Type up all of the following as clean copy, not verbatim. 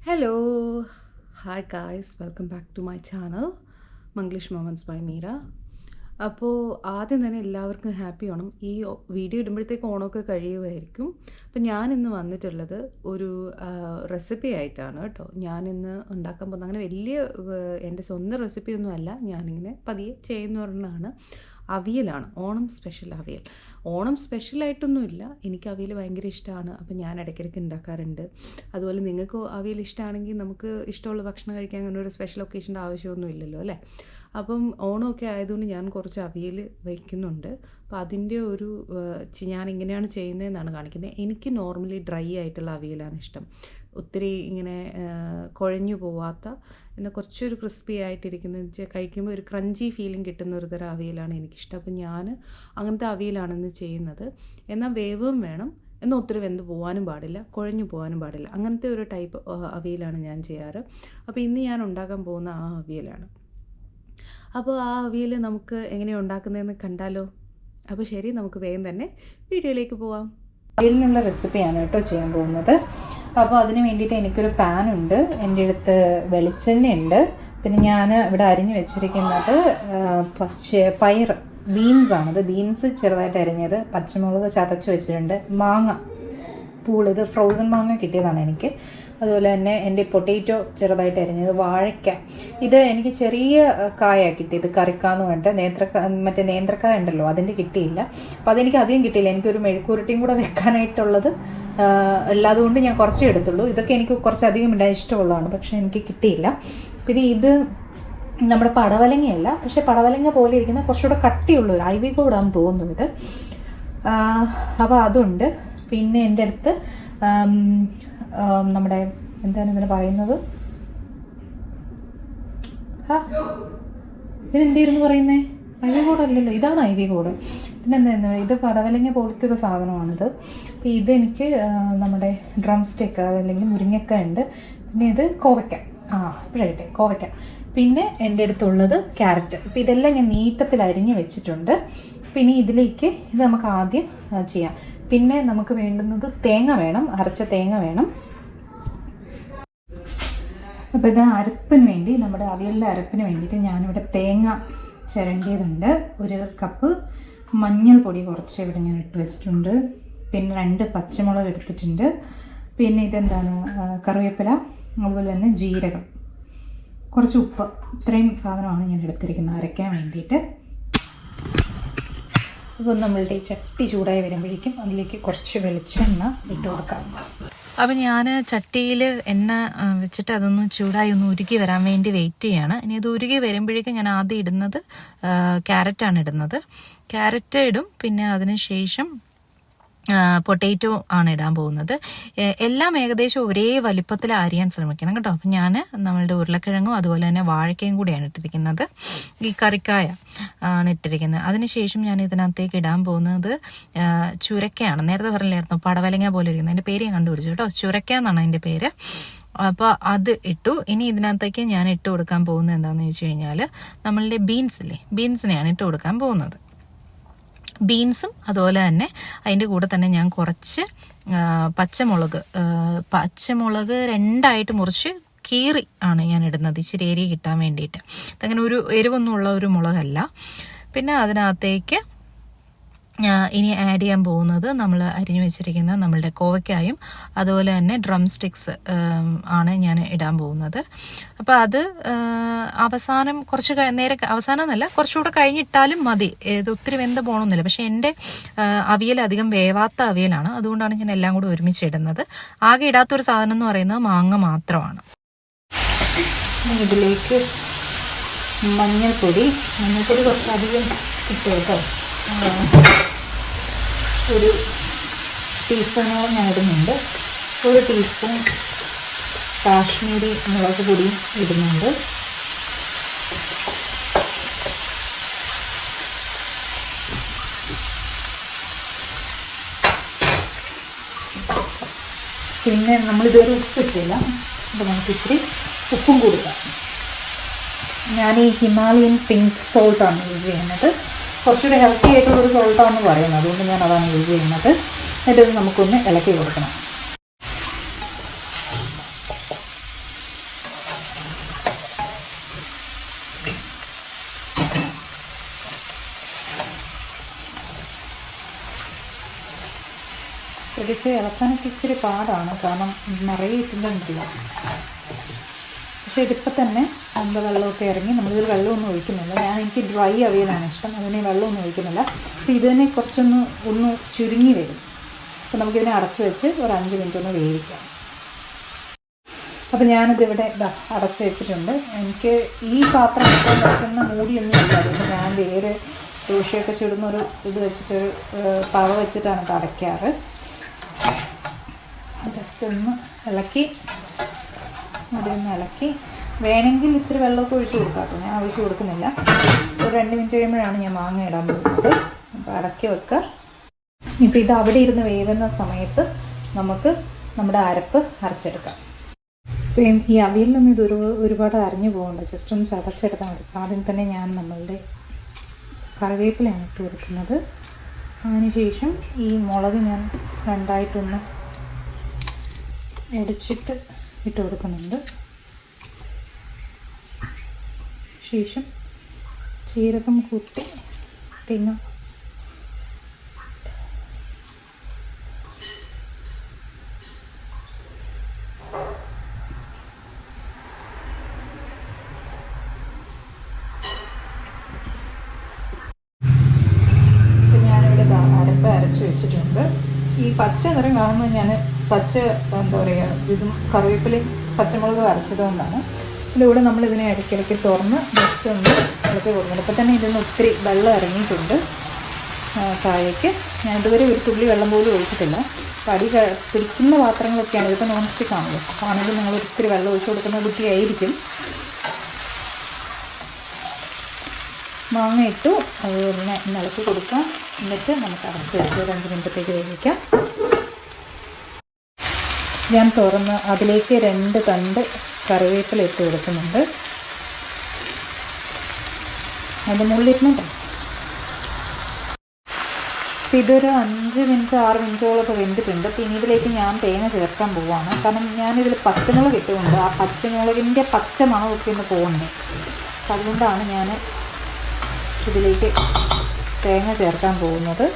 Hello, hi guys, welcome back to my channel Manglish Moments by Meera. അപ്പോൾ ആദ്യം തന്നെ എല്ലാവർക്കും ഹാപ്പി ഓണം. ഈ വീഡിയോ ഇടുമ്പോഴത്തേക്ക് ഓണമൊക്കെ കഴിയുമായിരിക്കും. അപ്പോൾ ഞാനിന്ന് വന്നിട്ടുള്ളത് ഒരു റെസിപ്പി ആയിട്ടാണ് കേട്ടോ. ഞാനിന്ന് ഉണ്ടാക്കാൻ പോകുന്നത് അങ്ങനെ വലിയ എൻ്റെ സ്വന്തം റെസിപ്പിയൊന്നും അല്ല, ഞാനിങ്ങനെ പതിയെ ചെയ്യുന്ന ഒരെണ്ണമാണ്. അവിയലാണ്, ഓണം സ്പെഷ്യൽ അവിയൽ. ഓണം സ്പെഷ്യലായിട്ടൊന്നുമില്ല, എനിക്ക് അവിയൽ ഭയങ്കര ഇഷ്ടമാണ്. അപ്പോൾ ഞാൻ ഇടയ്ക്കിടയ്ക്ക് ഉണ്ടാക്കാറുണ്ട്. അതുപോലെ നിങ്ങൾക്ക് അവിയൽ ഇഷ്ടമാണെങ്കിൽ നമുക്ക് ഇഷ്ടമുള്ള ഭക്ഷണം കഴിക്കാൻ അങ്ങനെ ഒരു സ്പെഷ്യൽ ഒക്കേഷൻ്റെ ആവശ്യമൊന്നും ഇല്ലല്ലോ അല്ലേ. അപ്പം ഓണമൊക്കെ ആയതുകൊണ്ട് ഞാൻ കുറച്ച് അവിയൽ വയ്ക്കുന്നുണ്ട്. അപ്പോൾ അതിൻ്റെ ഒരു ഞാൻ ഇങ്ങനെയാണ് ചെയ്യുന്നതെന്നാണ് കാണിക്കുന്നത്. എനിക്ക് നോർമലി ഡ്രൈ ആയിട്ടുള്ള അവിയലാണ് ഇഷ്ടം. ഒത്തിരി ഇങ്ങനെ കുഴഞ്ഞു പോവാത്ത, എന്നാൽ കുറച്ചൊരു ക്രിസ്പി ആയിട്ടിരിക്കുന്നത് വെച്ചാൽ കഴിക്കുമ്പോൾ ഒരു ക്രഞ്ചി ഫീലിംഗ് കിട്ടുന്ന ഒരു തരം അവിയലാണ് എനിക്കിഷ്ടം. അപ്പോൾ ഞാൻ അങ്ങനത്തെ അവിയലാണെന്ന് ചെയ്യുന്നത്. എന്നാൽ വേവും വേണം, എന്നാൽ ഒത്തിരി വെന്ത് പോകാനും പാടില്ല, കുഴഞ്ഞു പോകാനും പാടില്ല. അങ്ങനത്തെ ഒരു ടൈപ്പ് അവിയലാണ് ഞാൻ ചെയ്യാറ്. അപ്പോൾ ഇന്ന് ഞാൻ ഉണ്ടാക്കാൻ പോകുന്ന ആ അവിയലാണ്. അപ്പോൾ ആ അവിയൽ നമുക്ക് എങ്ങനെയാണ് ഉണ്ടാക്കുന്നതെന്ന് കണ്ടാലോ. അപ്പോൾ ശരി, നമുക്ക് വേഗം തന്നെ വീഡിയോയിലേക്ക് പോവാം. അവിയലിനുള്ള റെസിപ്പിയാണ് കേട്ടോ ചെയ്യാൻ പോകുന്നത്. അപ്പോൾ അതിന് വേണ്ടിയിട്ട് എനിക്കൊരു പാനുണ്ട്, എൻ്റെ അടുത്ത് വെളിച്ചെണ്ണയുണ്ട്, പിന്നെ ഞാൻ ഇവിടെ അരിഞ്ഞു വെച്ചിരിക്കുന്നത് പയർ ബീൻസാണിത്. ബീൻസ് ചെറുതായിട്ട് അരിഞ്ഞത്, പച്ചമുളക് ചതച്ച് വെച്ചിട്ടുണ്ട്, മാങ്ങ ഇത് ഫ്രോസൺ മാങ്ങ കിട്ടിയതാണ് എനിക്ക്. അതുപോലെ തന്നെ എൻ്റെ പൊട്ടേറ്റോ ചെറുതായിട്ട് അരിഞ്ഞത്, വാഴയ്ക്ക, ഇത് എനിക്ക് ചെറിയ കായാണ് കിട്ടിയത്, കറിക്കാന്ന് വേണ്ട നേന്ത്രക്കായ ഉണ്ടല്ലോ അതിൻ്റെ കിട്ടിയില്ല. അപ്പോൾ അതെനിക്ക് അധികം കിട്ടിയില്ല, എനിക്കൊരു മെഴുക്കുരുട്ടിയും കൂടെ വെക്കാനായിട്ടുള്ളത് ഉള്ളതുകൊണ്ട് ഞാൻ കുറച്ചേ എടുത്തുള്ളൂ. ഇതൊക്കെ എനിക്ക് കുറച്ചധികം ഇഷ്ടമുള്ളതാണ്, പക്ഷേ എനിക്ക് കിട്ടിയില്ല. പിന്നെ ഇത് നമ്മുടെ പടവലങ്ങയല്ല, പക്ഷേ പടവലങ്ങ പോലെ ഇരിക്കുന്ന കുറച്ചുകൂടെ കട്ടിയുള്ളൊരു ഐവി കോഡാണെന്ന് തോന്നുന്നു ഇത്. അപ്പോൾ അതുണ്ട്. പിന്നെ എൻ്റെ അടുത്ത് നമ്മുടെ എന്താണ് ഇതിന് പറയുന്നത്, ഇതിനെന്തായിരുന്നു പറയുന്നത്, ഐവി കോഡല്ലല്ലോ, ഇതാണ് ഐവി കോഡ്. പിന്നെന്താ, ഇത് പടവലങ്ങ പോലത്തെ ഒരു സാധനമാണിത്. അപ്പോൾ ഇതെനിക്ക് നമ്മുടെ ഡ്രം സ്റ്റിക്ക് അതല്ലെങ്കിൽ മുരിങ്ങക്ക ഉണ്ട്. പിന്നെ ഇത് കോവയ്ക്ക, ഇപ്പോഴായിട്ടെ കോവയ്ക്ക. പിന്നെ എൻ്റെ അടുത്തുള്ളത് ക്യാരറ്റ്. അപ്പോൾ ഇതെല്ലാം ഞാൻ നീട്ടത്തിൽ അരിഞ്ഞ് വെച്ചിട്ടുണ്ട്. പിന്നെ ഇതിലേക്ക് ഇത് നമുക്ക് ആദ്യം ചെയ്യാം. പിന്നെ നമുക്ക് വേണ്ടുന്നത് തേങ്ങ വേണം, അരച്ച തേങ്ങ വേണം. അപ്പോൾ ഇത് അരപ്പിന് വേണ്ടി, നമ്മുടെ അവിയലിൻ്റെ അരപ്പിന് വേണ്ടിയിട്ട് ഞാനിവിടെ തേങ്ങ ചിരണ്ടിയതുണ്ട്. 1 കപ്പ് മഞ്ഞൾപ്പൊടി കുറച്ച് ഇവിടെ ഞാൻ ഇട്ട് വെച്ചിട്ടുണ്ട്. പിന്നെ 2 പച്ചമുളക് എടുത്തിട്ടുണ്ട്. പിന്നെ ഇതെന്താണ്, കറിവേപ്പില, അതുപോലെ തന്നെ ജീരകം, കുറച്ച് ഉപ്പ്. ഇത്രയും സാധനമാണ് ഞാൻ എടുത്തിരിക്കുന്നത് അരയ്ക്കാൻ വേണ്ടിയിട്ട്. അപ്പോൾ നമ്മളുടെ ചട്ടി ചൂടായി വരുമ്പോഴേക്കും അതിലേക്ക് കുറച്ച് വെളിച്ചെണ്ണ ഇട്ട് കൊടുക്കാം. അപ്പോൾ ഞാൻ ചട്ടിയിൽ എണ്ണ വെച്ചിട്ട് അതൊന്ന് ചൂടായി ഒന്ന് ഉരുകി വരാൻ വേണ്ടി വെയിറ്റ് ചെയ്യാണ്. ഇനി ഇത് ഉരുകി വരുമ്പോഴേക്കും ഞാൻ ആദ്യം ഇടുന്നത് ക്യാരറ്റാണ് ഇടുന്നത്. ക്യാരറ്റ് ഇടും, പിന്നെ അതിന് ശേഷം പൊട്ടേറ്റോ ആണ് ഇടാൻ പോകുന്നത്. എല്ലാം ഏകദേശം ഒരേ വലിപ്പത്തിൽ അരിയാൻ ശ്രമിക്കണം കേട്ടോ. അപ്പം ഞാൻ നമ്മളുടെ ഉരുളക്കിഴങ്ങും അതുപോലെ തന്നെ വാഴക്കയും കൂടിയാണ് ഇട്ടിരിക്കുന്നത്. ഈ കറിക്കായ ആണ് ഇട്ടിരിക്കുന്നത്. അതിനുശേഷം ഞാൻ ഇതിനകത്തേക്ക് ഇടാൻ പോകുന്നത് ചുരക്കയാണ്. നേരത്തെ പറഞ്ഞില്ലായിരുന്നു പടവലങ്ങ പോലെ ഇരിക്കുന്നത്, എൻ്റെ പേര് ഞാൻ കണ്ടുപിടിച്ചു കേട്ടോ, ചുരക്ക എന്നാണ് അതിൻ്റെ പേര്. അപ്പോൾ അത് ഇട്ടു. ഇനി ഇതിനകത്തേക്ക് ഞാൻ ഇട്ട് കൊടുക്കാൻ പോകുന്നത് എന്താണെന്ന് ചോദിച്ചു കഴിഞ്ഞാൽ നമ്മളുടെ ബീൻസ് ഇല്ലേ, ബീൻസിനെയാണ് ഇട്ട് കൊടുക്കാൻ പോകുന്നത്. ബീൻസും അതുപോലെ തന്നെ അതിൻ്റെ കൂടെ തന്നെ ഞാൻ കുറച്ച് പച്ചമുളക് 2 മുറിച്ച് കീറി ആണ് ഞാൻ ഇടുന്നത്, ഇച്ചിരി എരി കിട്ടാൻ വേണ്ടിയിട്ട്. അതങ്ങനെ ഒരു എരിവൊന്നുമുള്ള ഒരു മുളകല്ല. പിന്നെ അതിനകത്തേക്ക് ഇനി ആഡ് ചെയ്യാൻ പോകുന്നത് നമ്മൾ അരിഞ്ഞു വെച്ചിരിക്കുന്ന നമ്മളുടെ കോവയ്ക്കായും അതുപോലെ തന്നെ ഡ്രം സ്റ്റിക്സ് ആണ് ഞാൻ ഇടാൻ പോകുന്നത്. അപ്പോൾ അത് അവസാനം കുറച്ച് അവസാനം എന്നല്ല, കുറച്ചുകൂടെ കഴിഞ്ഞിട്ടാലും മതി. ഇത് ഒത്തിരി വെന്ത് പോകണമെന്നില്ല. പക്ഷേ എൻ്റെ അവിയൽ അധികം വേവാത്ത അവിയലാണ്, അതുകൊണ്ടാണ് ഞാൻ എല്ലാം കൂടി ഒരുമിച്ചിടുന്നത്. ആകെ ഇടാത്തൊരു സാധനം എന്ന് പറയുന്നത് മാങ്ങ മാത്രമാണ്. ഇതിലേക്ക് മഞ്ഞൾപ്പൊടി കുറച്ചധികം ഇട്ട് കേട്ടോ, 1 ടീസ്പൂണോളം ഞാൻ ഇടുന്നുണ്ട്. 1 ടീസ്പൂൺ കാശ്മീരി മുളക് പൊടിയും ഇടുന്നുണ്ട്. പിന്നെ നമ്മളിതുവരെ ഉപ്പിട്ടില്ല, അപ്പോൾ നമുക്ക് ഇച്ചിരി ഉപ്പും കൊടുക്കാം. ഞാൻ ഈ ഹിമാലയൻ പിങ്ക് സോൾട്ടാണ് യൂസ് ചെയ്യുന്നത്. കുറച്ചുകൂടി ഹെൽത്തി ആയിട്ടുള്ളൊരു സോൾട്ടാണെന്ന് പറയുന്നത്, അതുകൊണ്ട് ഞാൻ അതാണ് യൂസ് ചെയ്യുന്നത്. എന്നിട്ട് നമുക്കൊന്ന് ഇളക്കി കൊടുക്കണം. അടിച്ചടിച്ച് ഇളക്കാനൊക്കെ ഇച്ചിരി പാടാണ്, കാരണം നിറയെ ഇട്ടിട്ടുണ്ടല്ല. പക്ഷേ ഇതിപ്പോൾ തന്നെ നമ്മൾ വെള്ളമൊക്കെ ഇറങ്ങി, നമ്മളിതിൽ വെള്ളമൊന്നും ഒഴിക്കുന്നില്ല. എനിക്ക് ഡ്രൈ അവിയലാണ് ഇഷ്ടം, അതിന് വെള്ളമൊന്നും ഒഴിക്കുന്നില്ല. അപ്പോൾ ഇതിനെ കുറച്ചൊന്ന് ചുരുങ്ങി വരും. അപ്പോൾ നമുക്കിതിനെ അടച്ചു വെച്ച് ഒരു 5 മിനിറ്റ് ഒന്ന് വേവിക്കാം. അപ്പോൾ ഞാനിതിവിടെ അടച്ചു വെച്ചിട്ടുണ്ട്. എനിക്ക് ഈ പാത്രം വയ്ക്കുന്ന മൂടിയൊന്നും ഇല്ല, അതുകൊണ്ട് ഞാൻ വേറെ ദോശയൊക്കെ ചുടുന്നൊരു ഇത് വെച്ചിട്ട് തവ വെച്ചിട്ടാണ് ഇത് അടയ്ക്കാറ്. ജസ്റ്റ് ഒന്ന് ഇളക്കി, ഇവിടെ ഒന്ന് ഇളക്കി, വേണമെങ്കിൽ ഇത്തിരി വെള്ളമൊക്കെ ഒഴിച്ച് കൊടുക്കാം കേട്ടോ. ഞാൻ ഒഴിച്ച് കൊടുക്കുന്നില്ല. ഒരു 2 മിനിറ്റ് കഴിയുമ്പോഴാണ് ഞാൻ മാങ്ങ ഇടാൻ പോകുന്നത്. അപ്പോൾ അടക്കി വെക്കുക. ഇപ്പോൾ ഇത് അവിടെ ഇരുന്ന് വേവുന്ന സമയത്ത് നമുക്ക് നമ്മുടെ അരപ്പ് അരച്ചെടുക്കാം. ഇപ്പം ഈ അവിയലിലൊന്നും ഇത് ഒരുപാട് അരഞ്ഞു പോകണ്ട, ജസ്റ്റ് ഒന്ന് ചതച്ചെടുത്താൽ മതി. ആദ്യം തന്നെ ഞാൻ നമ്മളുടെ കറിവേപ്പിലയാണ് ഇട്ട് കൊടുക്കുന്നത്. അതിനുശേഷം ഈ മുളക് ഞാൻ രണ്ടായിട്ടൊന്ന് ഒടിച്ചിട്ട് ഇട്ട് കൊടുക്കുന്നുണ്ട്. ശേഷം ജീരകം കൂട്ടി തേങ്ങ അരച്ച് വെച്ചിട്ടുണ്ട്. ഈ പച്ച നിറം കാണുമ്പോൾ ഞാൻ എന്താ പറയുക, ഇതും കറിവേപ്പിലയും പച്ചമുളകും അരച്ചതുകൊണ്ടാണ്. ഇതിലൂടെ നമ്മളിതിനെ ഇടയ്ക്കിടയ്ക്ക് തുറന്ന് ജസ്റ്റ് ഒന്ന് ഇളക്കി കൊടുക്കുന്നുണ്ട്. ഇപ്പോൾ തന്നെ ഇതിൽ നിന്ന് ഒത്തിരി വെള്ളം ഇറങ്ങിയിട്ടുണ്ട് താഴേക്ക്. ഞാൻ ഇതുവരെ ഒരു തുള്ളി വെള്ളം പോലും ഒഴിച്ചിട്ടില്ല. അടി പിടിക്കുന്ന പാത്രങ്ങളൊക്കെയാണ്, ഇതിപ്പോൾ നോൺ സ്റ്റിക്ക് ആണല്ലോ, ആണെങ്കിൽ നിങ്ങൾ ഒത്തിരി വെള്ളം ഒഴിച്ച് കൊടുക്കുന്ന കുട്ടിയായിരിക്കും. മാങ്ങ ഇട്ടു, അതുപോലെ ഇളക്കി കൊടുക്കാം. എന്നിട്ട് നമുക്ക് അടച്ച് വെച്ച് ഒരു 5 മിനിറ്റത്തേക്ക് വേവിക്കാം. ഞാൻ തുറന്ന് അതിലേക്ക് 2 തണ്ട് കറിവേപ്പില ഇട്ട് കൊടുക്കുന്നുണ്ട്. അതിൻ്റെ മുള്ളിരുന്നുണ്ടോ. അപ്പോൾ ഇതൊരു 5 മിനിറ്റ് 6 മിനിറ്റോളൊക്കെ വെന്തിട്ടുണ്ട്. പിന്നെ ഇതിലേക്ക് ഞാൻ തേങ്ങ ചേർക്കാൻ പോവുകയാണ്. കാരണം ഞാനിതിൽ പച്ചമുളക് ഇട്ടുകൊണ്ട് ആ പച്ചമുളകിൻ്റെ പച്ച മണമൊക്കെ ഒന്ന് പോകുന്നുണ്ട്. അപ്പം അതുകൊണ്ടാണ് ഞാൻ ഇതിലേക്ക് തേങ്ങ ചേർക്കാൻ പോകുന്നത്.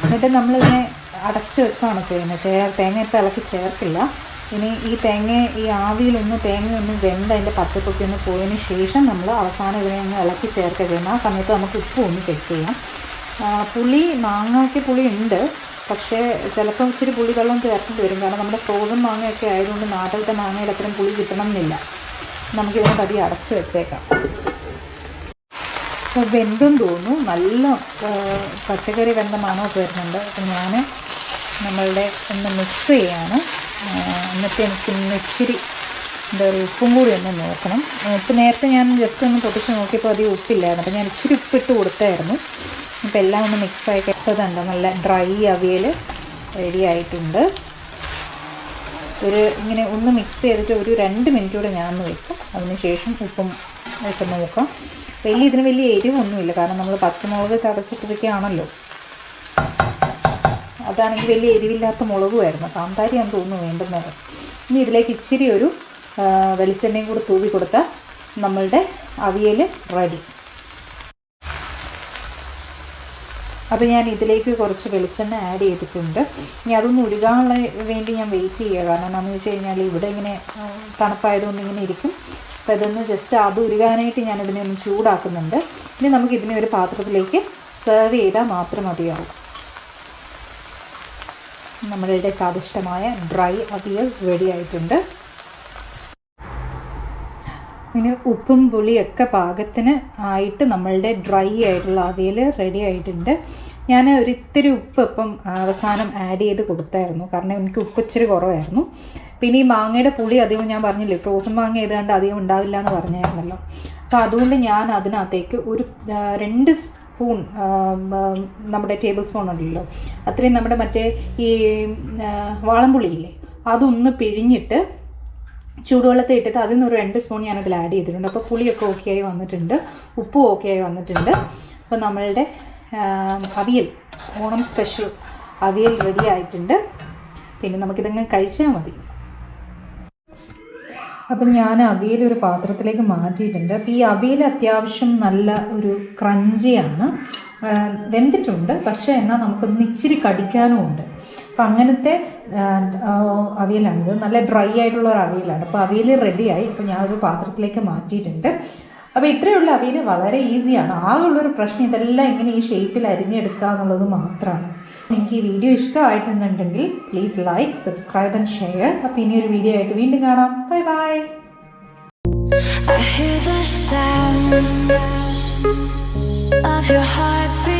എന്നിട്ട് നമ്മളിതിനെ അടച്ച് വെക്കുകയാണ് ചെയ്യുന്നത്. തേങ്ങ ഇപ്പോൾ ഇളക്കി ചേർക്കില്ല. ഇനി ഈ ആവിയിലൊന്ന് തേങ്ങയൊന്ന് വെന്ത് അതിൻ്റെ പച്ചപ്പൊക്കെ ഒന്ന് പോയതിന് ശേഷം നമ്മൾ അവസാനം ഇതിനെ ഒന്ന് ഇളക്കി ചേർക്കുക ചെയ്യുന്നത്. ആ സമയത്ത് നമുക്ക് ഉപ്പ് ഒന്ന് ചെക്ക് ചെയ്യാം. മാങ്ങയ്ക്ക് പുളി ഉണ്ട്, പക്ഷേ ചിലപ്പോൾ ഇച്ചിരി പുളി വെള്ളം ചേർക്കേണ്ടി വരും. കാരണം നമ്മുടെ ഫ്രോസൺ മാങ്ങയൊക്കെ ആയതുകൊണ്ട് നാട്ടിലത്തെ മാങ്ങയിൽ അത്രയും പുളി കിട്ടണം എന്നില്ല. നമുക്കിതിനെ പതിയെ അടച്ച് വെച്ചേക്കാം. അപ്പോൾ വെന്തും തോന്നുന്നു, നല്ല പച്ചക്കറി വെന്ത മണമൊക്കെ വരുന്നുണ്ട്. അപ്പോൾ ഞാൻ നമ്മളുടെ ഒന്ന് മിക്സ് ചെയ്യാണ്. എന്നിട്ട് എനിക്കൊന്ന് ഇച്ചിരി എന്താ പറയുക, ഉപ്പും കൂടി ഒന്ന് നോക്കണം. ഉപ്പ് നേരത്തെ ഞാൻ ജസ്റ്റ് ഒന്ന് പൊട്ടിച്ച് നോക്കിയപ്പോൾ അധികം ഉപ്പില്ലായിരുന്നു. അപ്പോൾ ഞാൻ ഇച്ചിരി ഉപ്പിട്ട് കൊടുത്തായിരുന്നു. ഇപ്പോൾ എല്ലാം ഒന്ന് മിക്സായി കിട്ടതുണ്ട്. നല്ല ഡ്രൈ അവിയൽ റെഡി ആയിട്ടുണ്ട്. ഇങ്ങനെ ഒന്ന് മിക്സ് ചെയ്തിട്ട് ഒരു 2 മിനിറ്റ് കൂടെ ഞാനൊന്ന് വെക്കും. അതിന് ശേഷം ഉപ്പും ഒക്കെ നോക്കാം. ഇതിന് വലിയ എരിവൊന്നുമില്ല, കാരണം നമ്മൾ പച്ചമുളക് ചതച്ചിട്ടിരിക്കുകയാണല്ലോ. അതാണെങ്കിൽ വലിയ എരിവില്ലാത്ത മുളകുമായിരുന്നു, കാന്താരിയാണെന്ന് തോന്നുന്നു വേണ്ടുന്നത്. ഇനി ഇതിലേക്ക് ഇച്ചിരി ഒരു വെളിച്ചെണ്ണയും കൂടി തൂവി കൊടുത്താൽ നമ്മളുടെ അവിയൽ റെഡി. അപ്പോൾ ഞാൻ ഇതിലേക്ക് കുറച്ച് വെളിച്ചെണ്ണ ആഡ് ചെയ്തിട്ടുണ്ട്. ഇനി അതൊന്ന് ഉരുകാനുള്ള വേണ്ടി ഞാൻ വെയിറ്റ് ചെയ്യുക. കാരണം എന്താണെന്ന് വെച്ച് കഴിഞ്ഞാൽ ഇവിടെ ഇങ്ങനെ തണുപ്പായതുകൊണ്ട് ഇങ്ങനെ ഇരിക്കും. അപ്പോൾ ഇതൊന്ന് ജസ്റ്റ് അത് ഉരുകാനായിട്ട് ഞാനിതിനെ ഒന്ന് ചൂടാക്കുന്നുണ്ട്. ഇനി നമുക്കിതിനെ ഒരു പാത്രത്തിലേക്ക് സെർവ് ചെയ്താൽ മാത്രം മതിയാവും. നമ്മളുടെ സ്വാദിഷ്ടമായ ഡ്രൈ അവിയൽ റെഡി ആയിട്ടുണ്ട്. ഇനി ഉപ്പും പുളിയൊക്കെ പാകത്തിന് ആയിട്ട് നമ്മളുടെ ഡ്രൈ ആയിട്ടുള്ള അവിയൽ റെഡി ആയിട്ടുണ്ട്. ഞാൻ ഒരിത്തിരി ഉപ്പ് ഇപ്പം അവസാനം ആഡ് ചെയ്ത് കൊടുത്തായിരുന്നു, കാരണം എനിക്ക് ഉപ്പ് ഇച്ചിരി കുറവായിരുന്നു. പിന്നെ ഈ മാങ്ങയുടെ പുളി അധികം, ഞാൻ പറഞ്ഞില്ലേ ഫ്രോസൺ മാങ്ങ ഏതാണ്ട് അധികം ഉണ്ടാവില്ല എന്ന് പറഞ്ഞായിരുന്നല്ലോ. അപ്പോൾ അതുകൊണ്ട് ഞാൻ അതിനകത്തേക്ക് ഒരു 2 സ്പൂൺ നമ്മുടെ ടേബിൾ സ്പൂൺ ഉണ്ടല്ലോ, അത്രയും നമ്മുടെ മറ്റേ ഈ വാളംപുളിയില്ലേ, അതൊന്ന് പിഴിഞ്ഞിട്ട് ചൂടുവെള്ളത്തിൽ ഇട്ടിട്ട് അതിൽ നിന്ന് ഒരു 2 സ്പൂൺ ഞാനതിൽ ആഡ് ചെയ്തിട്ടുണ്ട്. അപ്പോൾ പുളിയൊക്കെ ഓക്കെ ആയി വന്നിട്ടുണ്ട്, ഉപ്പും ഓക്കെ ആയി വന്നിട്ടുണ്ട്. അപ്പോൾ നമ്മളുടെ അവിയൽ, ഓണം സ്പെഷ്യൽ അവിയൽ റെഡി ആയിട്ടുണ്ട്. പിന്നെ നമുക്കിതങ്ങ് കഴിച്ചാൽ മതി. അപ്പം ഞാൻ അവിയൽ ഒരു പാത്രത്തിലേക്ക് മാറ്റിയിട്ടുണ്ട്. അപ്പോൾ ഈ അവിയൽ അത്യാവശ്യം നല്ല ഒരു ക്രഞ്ചിയാണ്, വെന്തിട്ടുണ്ട്, പക്ഷേ എന്നാൽ നമുക്കൊന്ന് ഇച്ചിരി കടിക്കാനും ഉണ്ട്. അപ്പം അങ്ങനത്തെ അവിയലാണിത്. നല്ല ഡ്രൈ ആയിട്ടുള്ള ഒരു അവിയലാണ്. അപ്പോൾ അവിയൽ റെഡിയായി. അപ്പോൾ ഞാനൊരു പാത്രത്തിലേക്ക് മാറ്റിയിട്ടുണ്ട്. അപ്പോൾ ഇത്രയുള്ള അവിയൽ വളരെ ഈസിയാണ്. ആകെയുള്ളൊരു പ്രശ്നം ഇതെല്ലാം ഇങ്ങനെ ഈ ഷേപ്പിൽ അരിഞ്ഞെടുക്കുക എന്നുള്ളത് മാത്രമാണ്. നിങ്ങൾക്ക് ഈ വീഡിയോ ഇഷ്ടമായിട്ടുണ്ടെങ്കിൽ please like, subscribe and share. അപ്പോൾ ഇനിയൊരു വീഡിയോ ആയിട്ട് വീണ്ടും കാണാം. Bye bye. I hear the sounds of your heartbeat.